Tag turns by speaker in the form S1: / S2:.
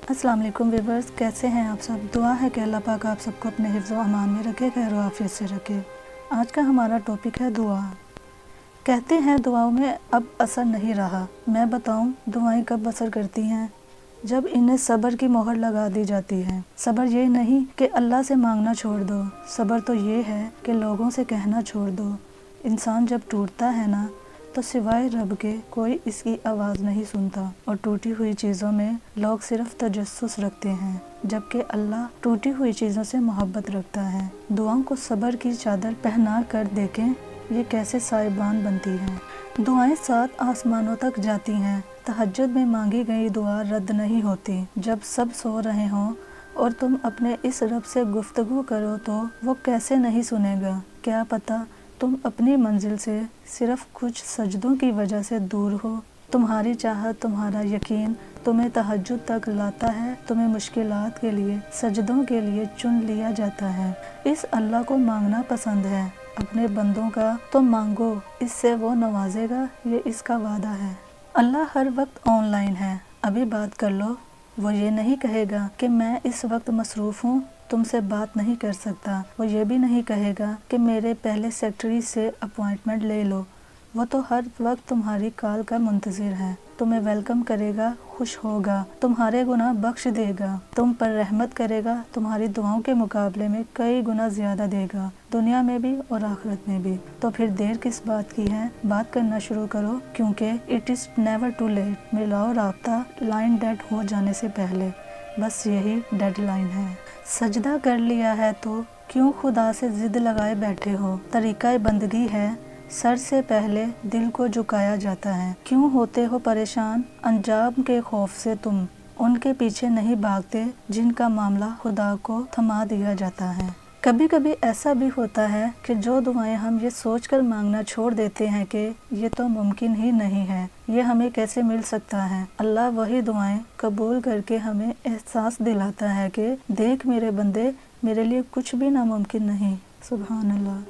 S1: अस्सलाम वालेकुम व्यूअर्स, कैसे हैं आप सब। दुआ है कि अल्लाह पाक आप सबको अपने हिफ्ज़ व अमान में रखे, खैर आफियत से रखे। आज का हमारा टॉपिक है दुआ। कहते हैं दुआओं में अब असर नहीं रहा। मैं बताऊं दुआएं कब असर करती हैं? जब इन्हें सब्र की मोहर लगा दी जाती है। सब्र ये नहीं कि अल्लाह से मांगना छोड़ दो, सब्र तो ये है कि लोगों से कहना छोड़ दो। इंसान जब टूटता है ना, तो सिवाय रब के कोई इसकी आवाज़ नहीं सुनता, और टूटी हुई चीज़ों में लोग सिर्फ तजस्सुस रखते हैं, जबकि अल्लाह टूटी हुई चीज़ों से मोहब्बत रखता है। दुआओं को सब्र की चादर पहना कर देखें ये कैसे साहिबान बनती हैं। दुआएं 7 आसमानों तक जाती हैं। तहज्जुद में मांगी गई दुआ रद्द नहीं होती। जब सब सो रहे हों और तुम अपने इस रब से गुफ्तगू करो तो वो कैसे नहीं सुनेगा। क्या पता तुम अपनी मंजिल से सिर्फ कुछ सजदों की वजह से दूर हो। तुम्हारी चाहत, तुम्हारा यकीन तुम्हें तहज्जुद तक लाता है। तुम्हें मुश्किलात के लिए, सजदों के लिए चुन लिया जाता है। इस अल्लाह को मांगना पसंद है। अपने बंदों का तो मांगो, इससे वो नवाजेगा, ये इसका वादा है। अल्लाह हर वक्त ऑनलाइन है, अभी बात कर लो। वो ये नहीं कहेगा कि मैं इस वक्त मसरूफ़ हूँ, तुमसे बात नहीं कर सकता। वो ये भी नहीं कहेगा कि मेरे पहले सेक्रेटरी से अपॉइंटमेंट ले लो। वो तो हर वक्त तुम्हारी कॉल का मुंतज़िर है। तुम्हें वेलकम करेगा, खुश होगा, तुम्हारे गुनाह बख्श देगा, तुम पर रहमत करेगा, तुम्हारी दुआओं के मुकाबले में कई गुना ज़्यादा देगा, दुनिया में भी और आखिरत में भी। तो फिर देर किस बात की है, बात करना शुरू करो, क्योंकि it is never too late. मिलाओ राब्ता लाइन डेड हो जाने से पहले, बस यही डेडलाइन है। सजदा कर लिया है तो क्यों खुदा से जिद लगाए बैठे हो। तरीका बंदगी है, सर से पहले दिल को झुकाया जाता है। क्यों होते हो परेशान अंजाम के खौफ से, तुम उनके पीछे नहीं भागते जिनका मामला खुदा को थमा दिया जाता है। कभी कभी ऐसा भी होता है कि जो दुआएं हम ये सोचकर मांगना छोड़ देते हैं कि ये तो मुमकिन ही नहीं है, ये हमें कैसे मिल सकता है। अल्लाह वही दुआएं कबूल करके हमें एहसास दिलाता है कि देख मेरे बंदे, मेरे लिए कुछ भी नामुमकिन नहीं। सुभान अल्लाह।